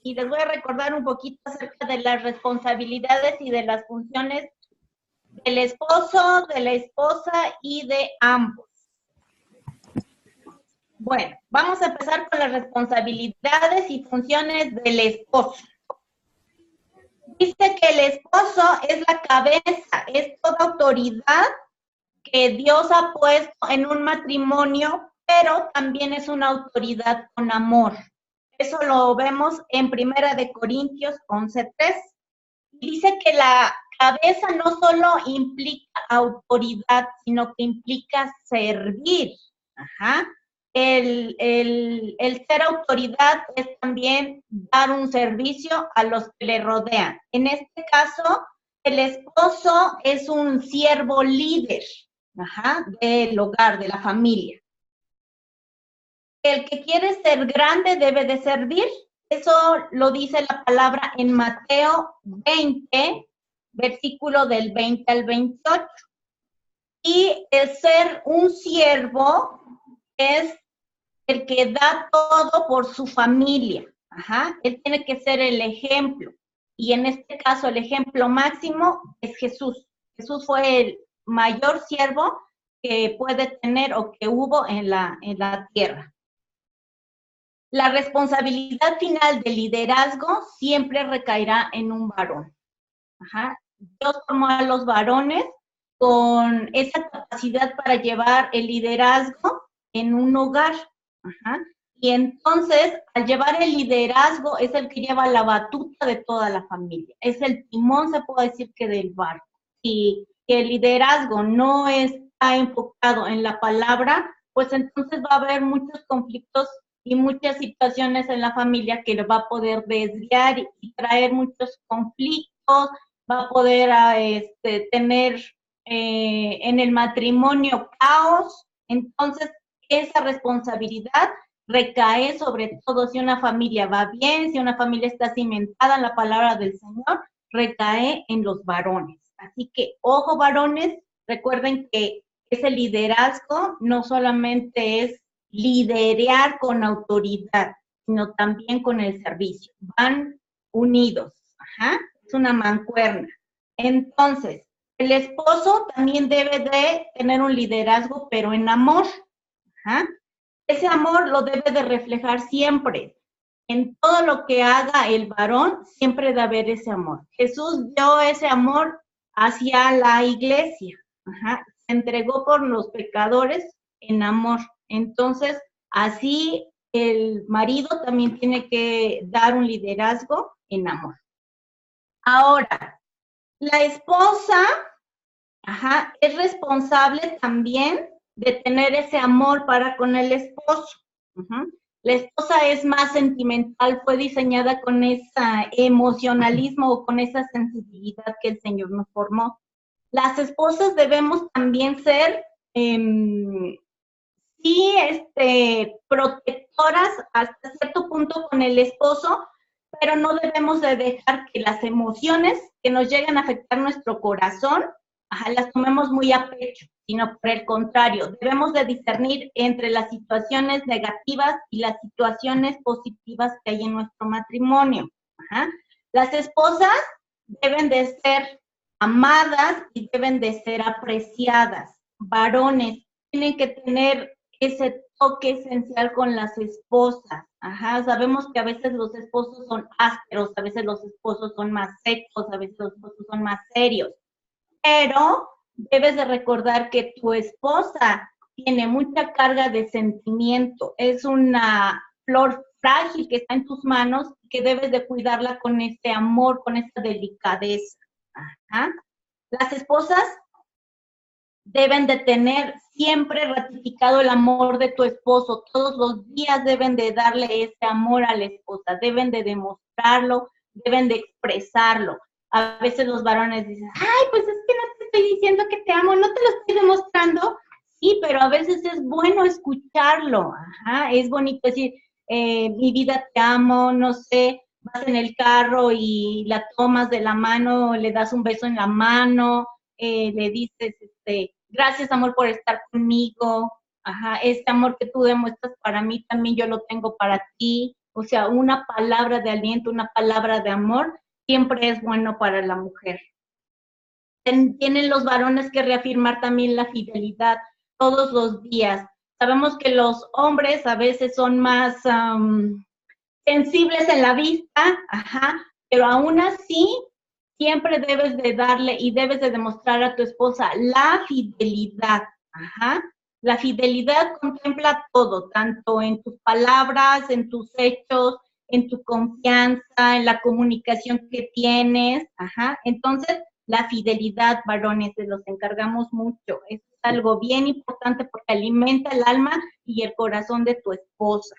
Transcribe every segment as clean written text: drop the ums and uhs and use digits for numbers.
y les voy a recordar un poquito acerca de las responsabilidades y de las funciones del esposo, de la esposa y de ambos. Bueno, vamos a empezar con las responsabilidades y funciones del esposo. Dice que el esposo es la cabeza, es toda autoridad que Dios ha puesto en un matrimonio, pero también es una autoridad con amor. Eso lo vemos en 1 Corintios 11:3. Dice que la cabeza no solo implica autoridad, sino que implica servir. Ajá. El ser autoridad es también dar un servicio a los que le rodean. En este caso, el esposo es un siervo líder, ajá, del hogar, de la familia. El que quiere ser grande debe de servir. Eso lo dice la palabra en Mateo 20, versículo del 20 al 28. Y el ser un siervo es el que da todo por su familia. Ajá. Él tiene que ser el ejemplo. Y en este caso, el ejemplo máximo es Jesús. Jesús fue el mayor siervo que puede tener o que hubo en la tierra. La responsabilidad final del liderazgo siempre recaerá en un varón. Ajá. Dios formó a los varones con esa capacidad para llevar el liderazgo en un hogar. Ajá. Y entonces, al llevar el liderazgo, es el que lleva la batuta de toda la familia. Es el timón, se puede decir, que del barco. Y que el liderazgo no está enfocado en la palabra, pues entonces va a haber muchos conflictos y muchas situaciones en la familia que lo va a poder desviar y traer muchos conflictos, va a poder tener en el matrimonio caos. Entonces, esa responsabilidad recae sobre todo si una familia va bien, si una familia está cimentada en la palabra del Señor, recae en los varones. Así que, ojo varones, recuerden que ese liderazgo no solamente es liderear con autoridad, sino también con el servicio. Van unidos. Ajá. Es una mancuerna. Entonces, el esposo también debe de tener un liderazgo, pero en amor. Ajá. Ese amor lo debe de reflejar siempre. En todo lo que haga el varón, siempre debe haber ese amor. Jesús dio ese amor hacia la iglesia. Ajá. Se entregó por los pecadores en amor. Entonces, así el marido también tiene que dar un liderazgo en amor. Ahora, la esposa, ajá, es responsable también de tener ese amor para con el esposo. Uh-huh. La esposa es más sentimental, fue diseñada con ese emocionalismo o con esa sensibilidad que el Señor nos formó. Las esposas debemos también ser sí, protectoras hasta cierto punto con el esposo, pero no debemos de dejar que las emociones que nos lleguen a afectar nuestro corazón, ajá, las tomemos muy a pecho, sino por el contrario, debemos de discernir entre las situaciones negativas y las situaciones positivas que hay en nuestro matrimonio. Ajá. Las esposas deben de ser amadas y deben de ser apreciadas. Varones tienen que tener ese toque esencial con las esposas. Ajá, sabemos que a veces los esposos son ásperos, a veces los esposos son más secos, a veces los esposos son más serios, pero debes de recordar que tu esposa tiene mucha carga de sentimiento, es una flor frágil que está en tus manos y que debes de cuidarla con ese amor, con esa delicadeza. Ajá. Las esposas deben de tener siempre ratificado el amor de tu esposo. Todos los días deben de darle ese amor a la esposa, deben de demostrarlo, deben de expresarlo. A veces los varones dicen, ay, pues es que no te estoy diciendo que te amo, no te lo estoy demostrando. Sí, pero a veces es bueno escucharlo. Ajá, es bonito decir, mi vida te amo, no sé, vas en el carro y la tomas de la mano, le das un beso en la mano, le dices, gracias amor por estar conmigo, ajá, este amor que tú demuestras para mí también yo lo tengo para ti, O sea, una palabra de aliento, una palabra de amor, siempre es bueno para la mujer. Tienen los varones que reafirmar también la fidelidad todos los días. Sabemos que los hombres a veces son más sensibles en la vista, ajá, pero aún así siempre debes de darle y debes de demostrar a tu esposa la fidelidad, ajá. La fidelidad contempla todo, tanto en tus palabras, en tus hechos, en tu confianza, en la comunicación que tienes, ajá. Entonces, la fidelidad, varones, se los encargamos mucho. Es algo bien importante porque alimenta el alma y el corazón de tu esposa.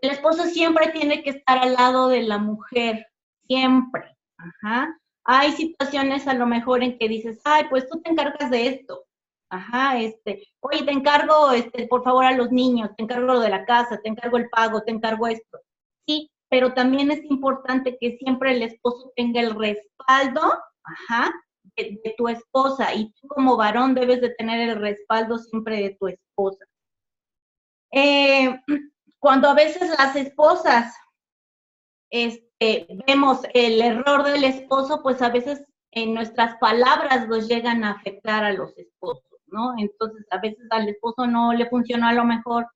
El esposo siempre tiene que estar al lado de la mujer, siempre. Ajá. Hay situaciones a lo mejor en que dices, ay, pues tú te encargas de esto. Ajá, oye, te encargo, por favor, a los niños, te encargo lo de la casa, te encargo el pago, te encargo esto. Sí, pero también es importante que siempre el esposo tenga el respaldo, ajá, de tu esposa, y tú como varón debes de tener el respaldo siempre de tu esposa. Cuando a veces las esposas vemos el error del esposo, pues a veces en nuestras palabras los llegan a afectar a los esposos, ¿no? Entonces a veces al esposo no le funcionó a lo mejor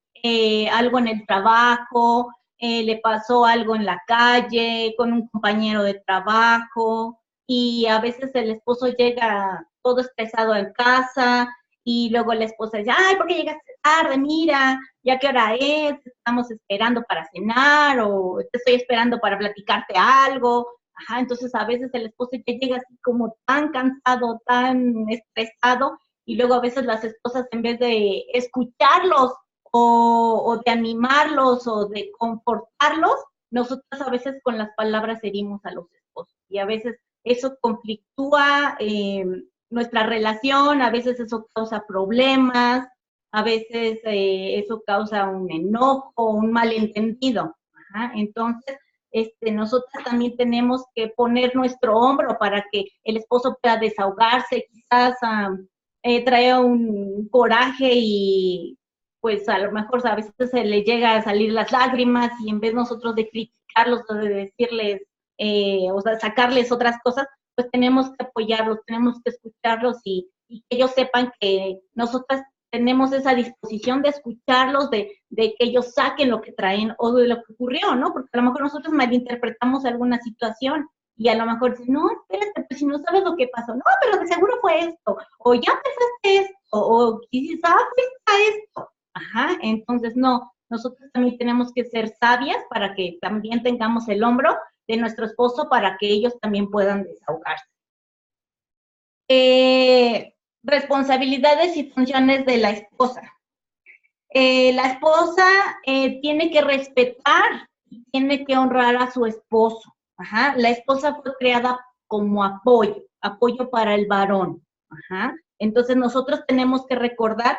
algo en el trabajo, le pasó algo en la calle, con un compañero de trabajo, y a veces el esposo llega todo estresado en casa, y luego la esposa dice, ay, ¿por qué llegaste tarde? Mira, ¿ya qué hora es? Estamos esperando para cenar, o te estoy esperando para platicarte algo. Ajá, entonces a veces el esposo ya llega así como tan cansado, tan estresado, y luego a veces las esposas en vez de escucharlos o de animarlos o de confortarlos, nosotros a veces con las palabras herimos a los esposos, y a veces eso conflictúa nuestra relación, a veces eso causa problemas, a veces eso causa un enojo, un malentendido. Ajá. Entonces, nosotros también tenemos que poner nuestro hombro para que el esposo pueda desahogarse, quizás trae un coraje y pues a lo mejor a veces se le llega a salir las lágrimas, y en vez nosotros de criticarlos o de decirles, o sea, sacarles otras cosas, pues tenemos que apoyarlos, tenemos que escucharlos y que ellos sepan que nosotras tenemos esa disposición de escucharlos, de que ellos saquen lo que traen o de lo que ocurrió, ¿no? Porque a lo mejor nosotros malinterpretamos alguna situación y a lo mejor dicen, no, espérate, pues si no sabes lo que pasó, no, pero de seguro fue esto, o ya pensaste esto, o quizás fuiste esto. Ajá, entonces no, nosotros también tenemos que ser sabias para que también tengamos el hombro de nuestro esposo para que ellos también puedan desahogarse. Responsabilidades y funciones de la esposa. La esposa tiene que respetar y tiene que honrar a su esposo. Ajá. La esposa fue creada como apoyo, apoyo para el varón. Ajá. Entonces nosotros tenemos que recordar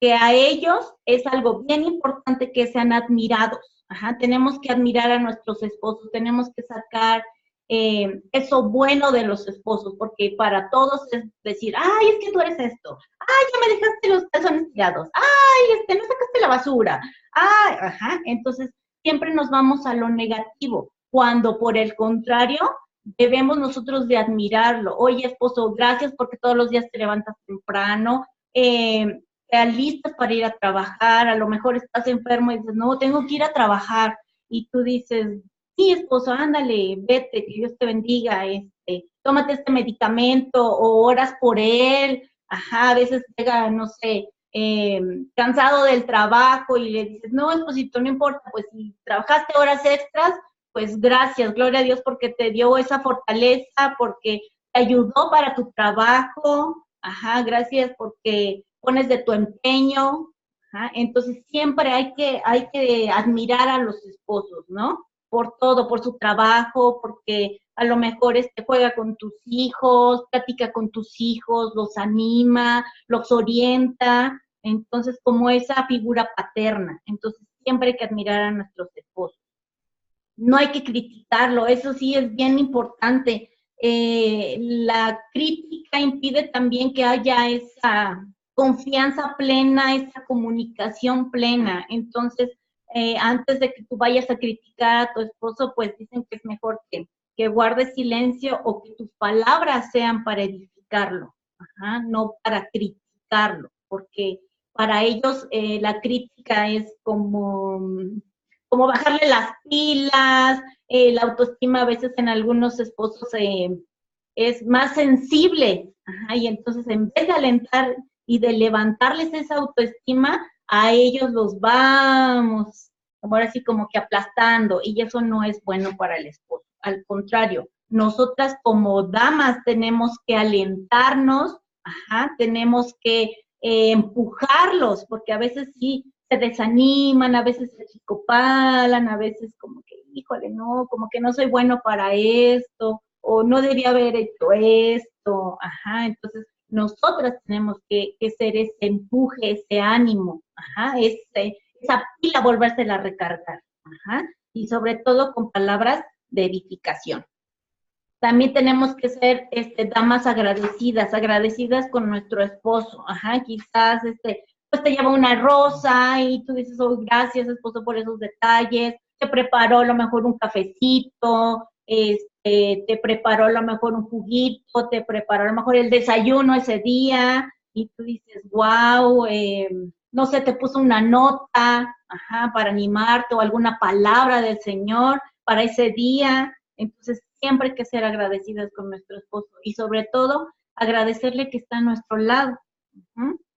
que a ellos es algo bien importante que sean admirados. Ajá. Tenemos que admirar a nuestros esposos, tenemos que sacar eso bueno de los esposos, porque para todos es decir, ay, es que tú eres esto, ay, ya me dejaste los calzones tirados, ay, no sacaste la basura, ay, ajá, entonces siempre nos vamos a lo negativo, cuando por el contrario, debemos nosotros de admirarlo. Oye, esposo, gracias porque todos los días te levantas temprano, te alistas para ir a trabajar, a lo mejor estás enfermo y dices, no, tengo que ir a trabajar, y tú dices, sí, esposo, ándale, vete, que Dios te bendiga, tómate este medicamento, o oras por él. Ajá, a veces llega, no sé, cansado del trabajo y le dices, no, esposito, no importa, pues si trabajaste horas extras, pues gracias, gloria a Dios porque te dio esa fortaleza, porque te ayudó para tu trabajo. Ajá, gracias porque pones de tu empeño. Ajá, entonces siempre hay que admirar a los esposos, ¿no? Por todo, por su trabajo, porque a lo mejor juega con tus hijos, platica con tus hijos, los anima, los orienta, entonces como esa figura paterna. Entonces siempre hay que admirar a nuestros esposos. No hay que criticarlo, eso sí es bien importante. La crítica impide también que haya esa confianza plena, esa comunicación plena. Entonces, antes de que tú vayas a criticar a tu esposo, pues dicen que es mejor que guardes silencio o que tus palabras sean para edificarlo, ajá, no para criticarlo, porque para ellos la crítica es como bajarle las pilas, la autoestima a veces en algunos esposos es más sensible, ajá, y entonces en vez de alentar y de levantarles esa autoestima, a ellos los vamos, como ahora sí, como que aplastando, y eso no es bueno para el esposo. Al contrario, nosotras como damas tenemos que alentarnos, ajá, tenemos que empujarlos, porque a veces sí se desaniman, a veces se chicopalan, a veces como que, híjole, no, como que no soy bueno para esto, o no debía haber hecho esto, ajá, entonces nosotras tenemos que ser ese empuje, ese ánimo, ajá, esa pila volvérsela a recargar, ajá, y sobre todo con palabras de edificación. También tenemos que ser damas agradecidas, agradecidas con nuestro esposo, ajá, quizás pues te lleva una rosa y tú dices, oh, gracias esposo por esos detalles, te preparó a lo mejor un cafecito, te preparó a lo mejor un juguito, te preparó a lo mejor el desayuno ese día, y tú dices, wow, no sé, te puso una nota, ajá, para animarte o alguna palabra del Señor para ese día. Entonces, siempre hay que ser agradecidas con nuestro esposo y sobre todo agradecerle que está a nuestro lado,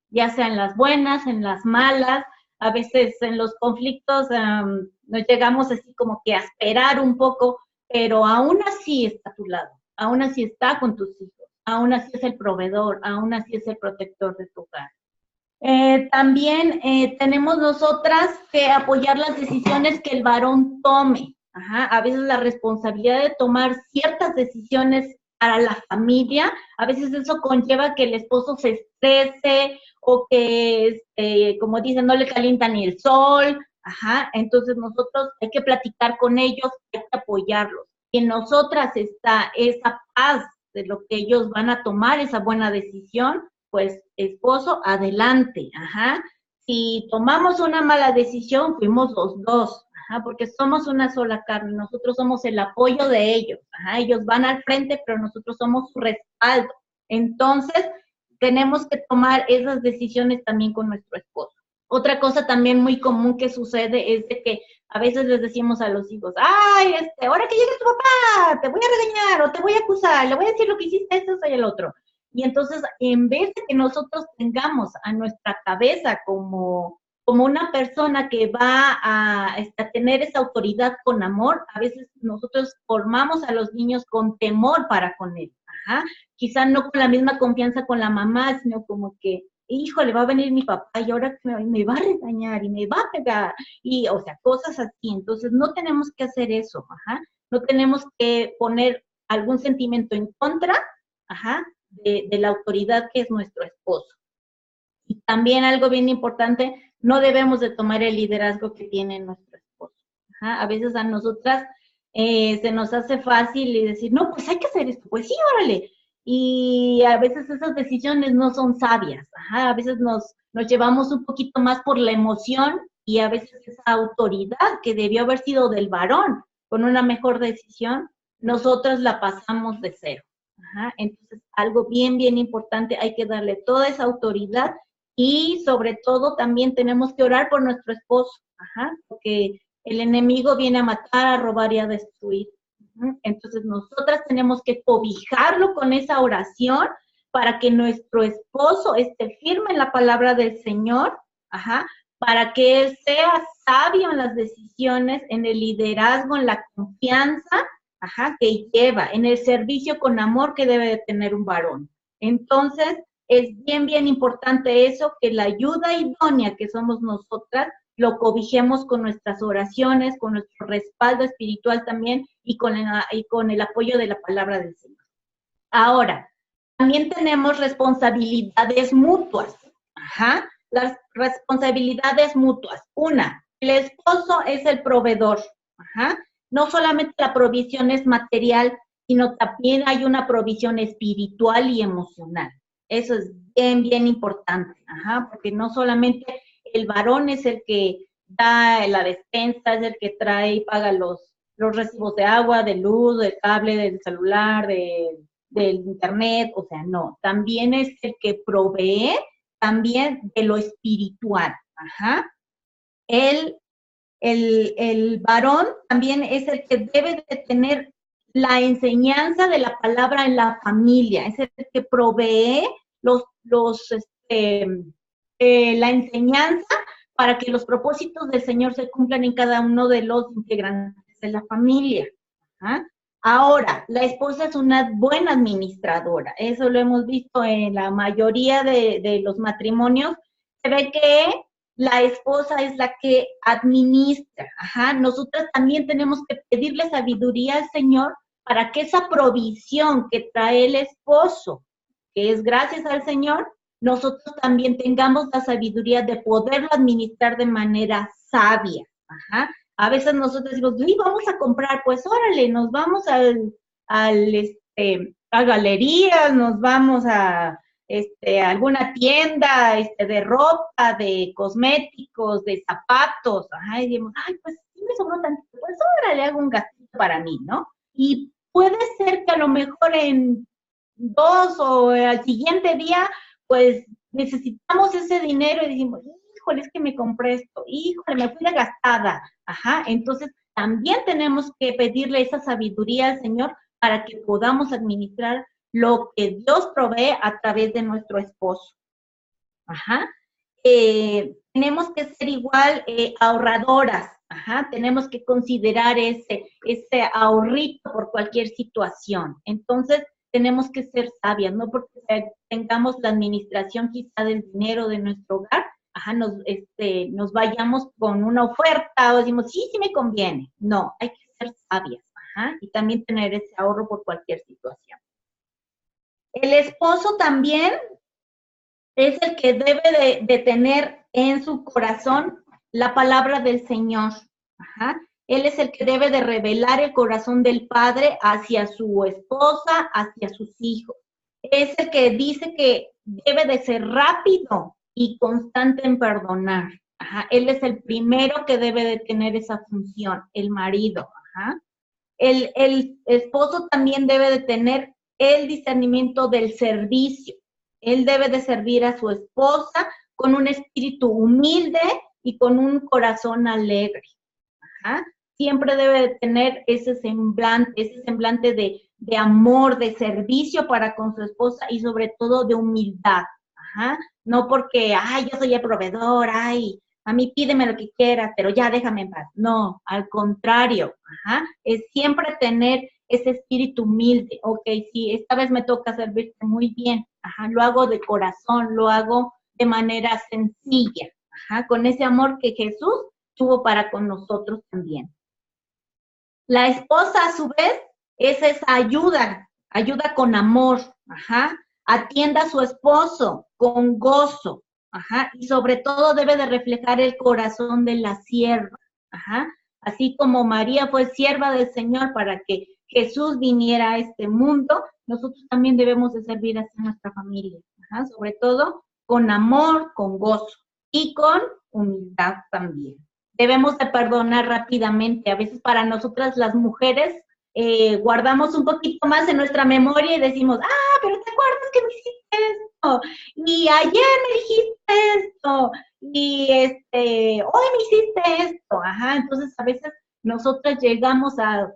ya sea en las buenas, en las malas, a veces en los conflictos nos llegamos así como que a esperar un poco, pero aún así está a tu lado, aún así está con tus hijos, aún así es el proveedor, aún así es el protector de tu hogar. También tenemos nosotras que apoyar las decisiones que el varón tome. Ajá, a veces la responsabilidad de tomar ciertas decisiones para la familia, a veces eso conlleva que el esposo se estrese o que, como dicen, no le calienta ni el sol. Ajá, entonces nosotros hay que platicar con ellos, hay que apoyarlos. Y en nosotras está esa paz de lo que ellos van a tomar, esa buena decisión, pues esposo, adelante, ajá. Si tomamos una mala decisión, fuimos los dos, ajá, porque somos una sola carne, nosotros somos el apoyo de ellos, ajá, ellos van al frente, pero nosotros somos su respaldo. Entonces, tenemos que tomar esas decisiones también con nuestro esposo. Otra cosa también muy común que sucede es de que a veces les decimos a los hijos, ay, ahora que llegue tu papá, te voy a regañar o te voy a acusar, le voy a decir lo que hiciste, esto y el otro. Y entonces, en vez de que nosotros tengamos a nuestra cabeza como una persona que va a tener esa autoridad con amor, a veces nosotros formamos a los niños con temor para con él. Ajá. Quizá no con la misma confianza con la mamá, sino como que, híjole, va a venir mi papá y ahora me va a regañar y me va a pegar. Y, o sea, cosas así. Entonces, no tenemos que hacer eso. Ajá. No tenemos que poner algún sentimiento en contra, ajá, de la autoridad que es nuestro esposo. Y también algo bien importante, no debemos de tomar el liderazgo que tiene nuestro esposo. Ajá, a veces a nosotras se nos hace fácil y decir, no, pues hay que hacer esto, pues sí, órale. Y a veces esas decisiones no son sabias. Ajá, a veces nos llevamos un poquito más por la emoción y a veces esa autoridad que debió haber sido del varón con una mejor decisión, nosotras la pasamos de cero. Ajá, entonces, algo bien, bien importante, hay que darle toda esa autoridad y sobre todo también tenemos que orar por nuestro esposo, ajá, porque el enemigo viene a matar, a robar y a destruir. Entonces, nosotras tenemos que cobijarlo con esa oración para que nuestro esposo esté firme en la palabra del Señor, ajá, para que él sea sabio en las decisiones, en el liderazgo, en la confianza, ajá, que lleva, en el servicio con amor que debe de tener un varón. Entonces, es bien, bien importante eso, que la ayuda idónea que somos nosotras, lo cobijemos con nuestras oraciones, con nuestro respaldo espiritual también y con el apoyo de la palabra del Señor. Ahora, también tenemos responsabilidades mutuas. Ajá, las responsabilidades mutuas. Una, el esposo es el proveedor. Ajá, no solamente la provisión es material, sino también hay una provisión espiritual y emocional. Eso es bien, bien importante. Ajá, porque no solamente el varón es el que da la despensa, es el que trae y paga los recibos de agua, de luz, del cable, del celular, del internet, o sea, no, también es el que provee también de lo espiritual, ajá. El varón también es el que debe de tener la enseñanza de la palabra en la familia, es el que provee la enseñanza para que los propósitos del Señor se cumplan en cada uno de los integrantes de la familia. ¿Ah? Ahora, la esposa es una buena administradora, eso lo hemos visto en la mayoría de los matrimonios, se ve que la esposa es la que administra. Ajá. Nosotras también tenemos que pedirle sabiduría al Señor para que esa provisión que trae el esposo, que es gracias al Señor, nosotros también tengamos la sabiduría de poderlo administrar de manera sabia. Ajá. A veces nosotros decimos, vamos a comprar, pues órale, nos vamos a galerías, nos vamos a alguna tienda de ropa, de cosméticos, de zapatos, ajá, y decimos, ay, pues sí me sobró tantito, pues ahora le hago un gastito para mí, ¿no? Y puede ser que a lo mejor en 2 o al siguiente día, pues necesitamos ese dinero y decimos, híjole, es que me compré esto, híjole, me fui de gastada, ajá, entonces también tenemos que pedirle esa sabiduría al Señor para que podamos administrar lo que Dios provee a través de nuestro esposo. Ajá. Tenemos que ser igual ahorradoras. Ajá. Tenemos que considerar ese ahorrito por cualquier situación. Entonces, tenemos que ser sabias, no porque tengamos la administración quizá del dinero de nuestro hogar, ajá, nos vayamos con una oferta o decimos, sí me conviene. No, hay que ser sabias. Ajá. Y también tener ese ahorro por cualquier situación. El esposo también es el que debe de tener en su corazón la palabra del Señor. Ajá. Él es el que debe de revelar el corazón del padre hacia su esposa, hacia sus hijos. Es el que dice que debe de ser rápido y constante en perdonar. Ajá. Él es el primero que debe de tener esa función, el marido. Ajá. El esposo también debe de tener el discernimiento del servicio. Él debe de servir a su esposa con un espíritu humilde y con un corazón alegre. Ajá. Siempre debe de tener ese semblante de amor, de servicio para con su esposa y sobre todo de humildad. Ajá. No porque, ay, yo soy el proveedor, ay, a mí pídeme lo que quieras, pero ya déjame en paz. No, al contrario, ajá, es siempre tener ese espíritu humilde. Ok, sí, esta vez me toca servirte muy bien, ajá, lo hago de corazón, lo hago de manera sencilla, ajá, con ese amor que Jesús tuvo para con nosotros también. La esposa, a su vez, es esa ayuda con amor, ajá, atienda a su esposo con gozo, ajá, y sobre todo debe de reflejar el corazón de la sierva, ajá, así como María fue sierva del Señor para que Jesús viniera a este mundo, nosotros también debemos de servir así a nuestra familia, ajá, sobre todo con amor, con gozo y con humildad también. Debemos de perdonar rápidamente. A veces para nosotras las mujeres guardamos un poquito más en nuestra memoria y decimos, pero ¿te acuerdas que me hiciste esto? Y ayer me dijiste esto, y hoy me hiciste esto. Ajá, entonces a veces nosotras llegamos a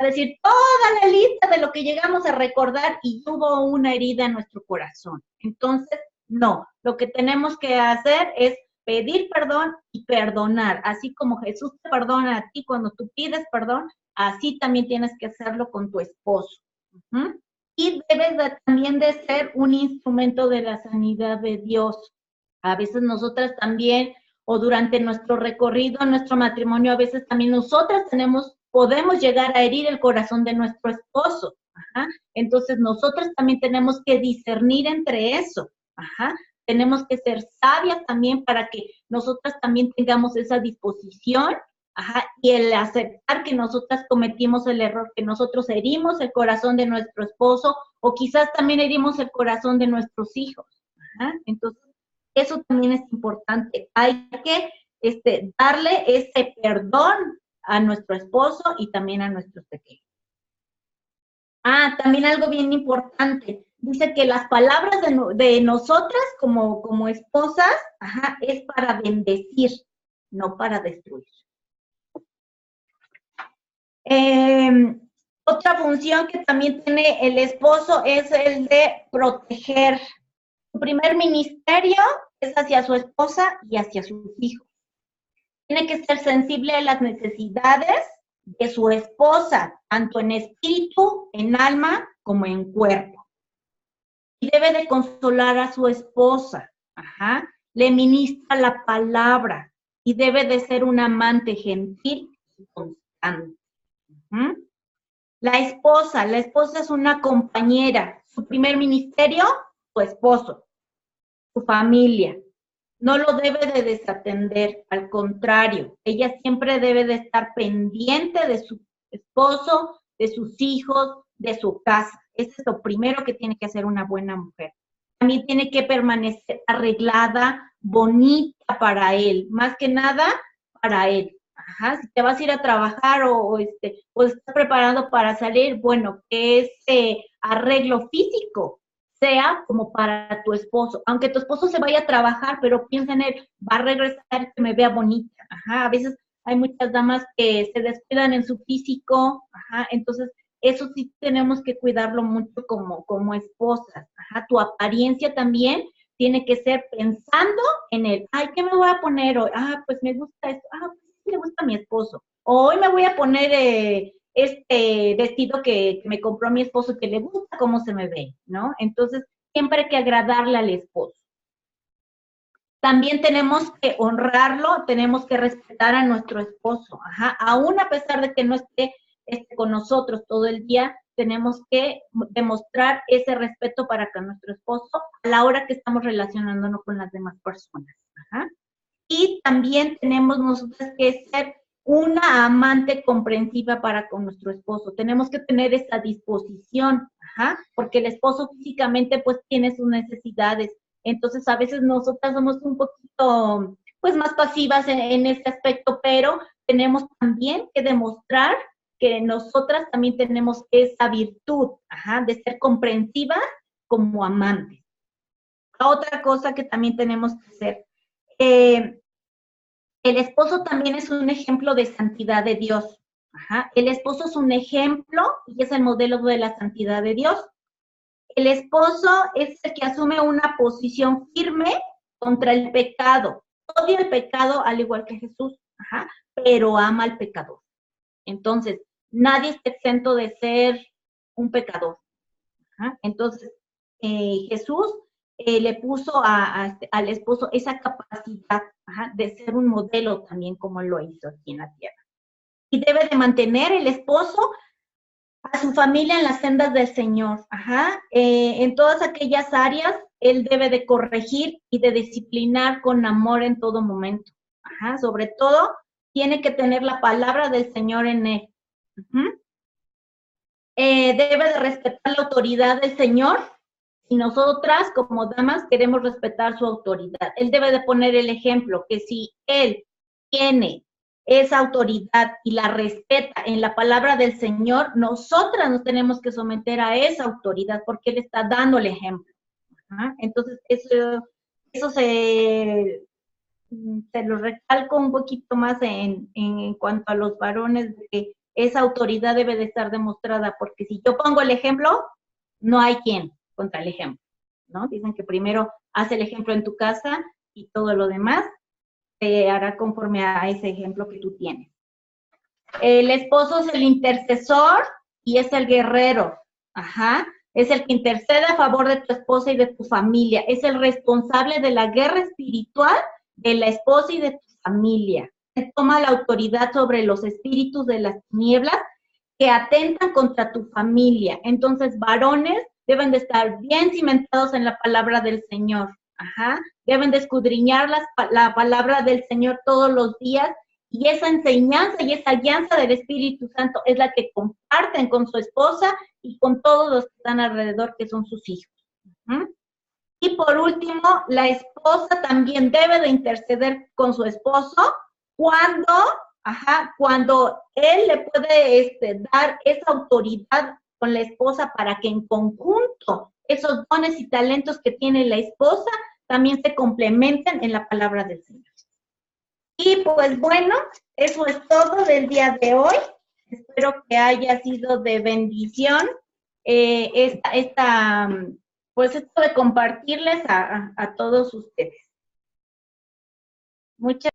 decir toda la lista de lo que llegamos a recordar y hubo una herida en nuestro corazón. Entonces, no, lo que tenemos que hacer es pedir perdón y perdonar. Así como Jesús te perdona a ti cuando tú pides perdón, así también tienes que hacerlo con tu esposo. Uh-huh. Y debes también de ser un instrumento de la sanidad de Dios. A veces nosotras también, o durante nuestro recorrido, nuestro matrimonio, a veces también nosotras podemos llegar a herir el corazón de nuestro esposo. Ajá. Entonces nosotras también tenemos que discernir entre eso. Ajá. Tenemos que ser sabias también para que nosotras también tengamos esa disposición, ajá, y el aceptar que nosotras cometimos el error, que nosotros herimos el corazón de nuestro esposo o quizás también herimos el corazón de nuestros hijos. Ajá. Entonces, eso también es importante. Hay que darle ese perdón a nuestro esposo y también a nuestros pequeños. También algo bien importante. Dice que las palabras de nosotras como esposas, es para bendecir, no para destruir. Otra función que también tiene el esposo es el de proteger. Su primer ministerio es hacia su esposa y hacia sus hijos. Tiene que ser sensible a las necesidades de su esposa, tanto en espíritu, en alma, como en cuerpo. Y debe de consolar a su esposa, le ministra la palabra y debe de ser un amante gentil y constante. La esposa es una compañera. Su primer ministerio, su esposo, su familia. No lo debe de desatender, al contrario, ella siempre debe de estar pendiente de su esposo, de sus hijos, de su casa. Eso es lo primero que tiene que hacer una buena mujer. También tiene que permanecer arreglada, bonita para él, más que nada para él. Si te vas a ir a trabajar o estás preparado para salir, bueno, que ese arreglo físico sea como para tu esposo. Aunque tu esposo se vaya a trabajar, pero piensa en él, va a regresar que me vea bonita. A veces hay muchas damas que se descuidan en su físico, entonces eso sí tenemos que cuidarlo mucho como esposas. Tu apariencia también tiene que ser pensando en él. ¿Qué me voy a poner hoy? Pues me gusta esto. Pues sí le gusta a mi esposo. O hoy me voy a poner este vestido que me compró mi esposo, que le gusta cómo se me ve, ¿no? Entonces, siempre hay que agradarle al esposo. También tenemos que honrarlo, tenemos que respetar a nuestro esposo, aún a pesar de que no esté con nosotros todo el día, tenemos que demostrar ese respeto para con nuestro esposo a la hora que estamos relacionándonos con las demás personas. Y también tenemos nosotros que ser una amante comprensiva para con nuestro esposo. Tenemos que tener esa disposición, porque el esposo físicamente pues tiene sus necesidades. Entonces a veces nosotras somos un poquito pues más pasivas en este aspecto, pero tenemos también que demostrar que nosotras también tenemos esa virtud, de ser comprensivas como amantes. Otra cosa que también tenemos que hacer, el esposo también es un ejemplo de santidad de Dios. El esposo es un ejemplo y es el modelo de la santidad de Dios. El esposo es el que asume una posición firme contra el pecado. Odia el pecado al igual que Jesús, pero ama al pecador. Entonces, nadie está exento de ser un pecador. Entonces, Jesús le puso al esposo esa capacidad de ser un modelo también como lo hizo aquí en la tierra. Y debe de mantener el esposo a su familia en las sendas del Señor. En todas aquellas áreas, él debe de corregir y de disciplinar con amor en todo momento. Sobre todo, tiene que tener la palabra del Señor en él. Debe de respetar la autoridad del Señor y nosotras como damas queremos respetar su autoridad. Él debe de poner el ejemplo que si él tiene esa autoridad y la respeta en la palabra del Señor, nosotras nos tenemos que someter a esa autoridad porque Él está dando el ejemplo. Entonces, eso se lo recalco un poquito más en cuanto a los varones, de que esa autoridad debe de estar demostrada, porque si yo pongo el ejemplo, no hay quien contra el ejemplo, ¿no? Dicen que primero haz el ejemplo en tu casa y todo lo demás se hará conforme a ese ejemplo que tú tienes. El esposo es el intercesor y es el guerrero. Es el que intercede a favor de tu esposa y de tu familia. Es el responsable de la guerra espiritual de la esposa y de tu familia. Él toma la autoridad sobre los espíritus de las tinieblas que atentan contra tu familia. Entonces, varones deben de estar bien cimentados en la palabra del Señor. Deben de escudriñar la palabra del Señor todos los días, y esa enseñanza y esa guianza del Espíritu Santo es la que comparten con su esposa y con todos los que están alrededor, que son sus hijos. Y por último, la esposa también debe de interceder con su esposo cuando, cuando él le puede dar esa autoridad con la esposa para que en conjunto esos dones y talentos que tiene la esposa también se complementen en la palabra del Señor. Y pues bueno, eso es todo del día de hoy. Espero que haya sido de bendición pues esto de compartirles a todos ustedes. Muchas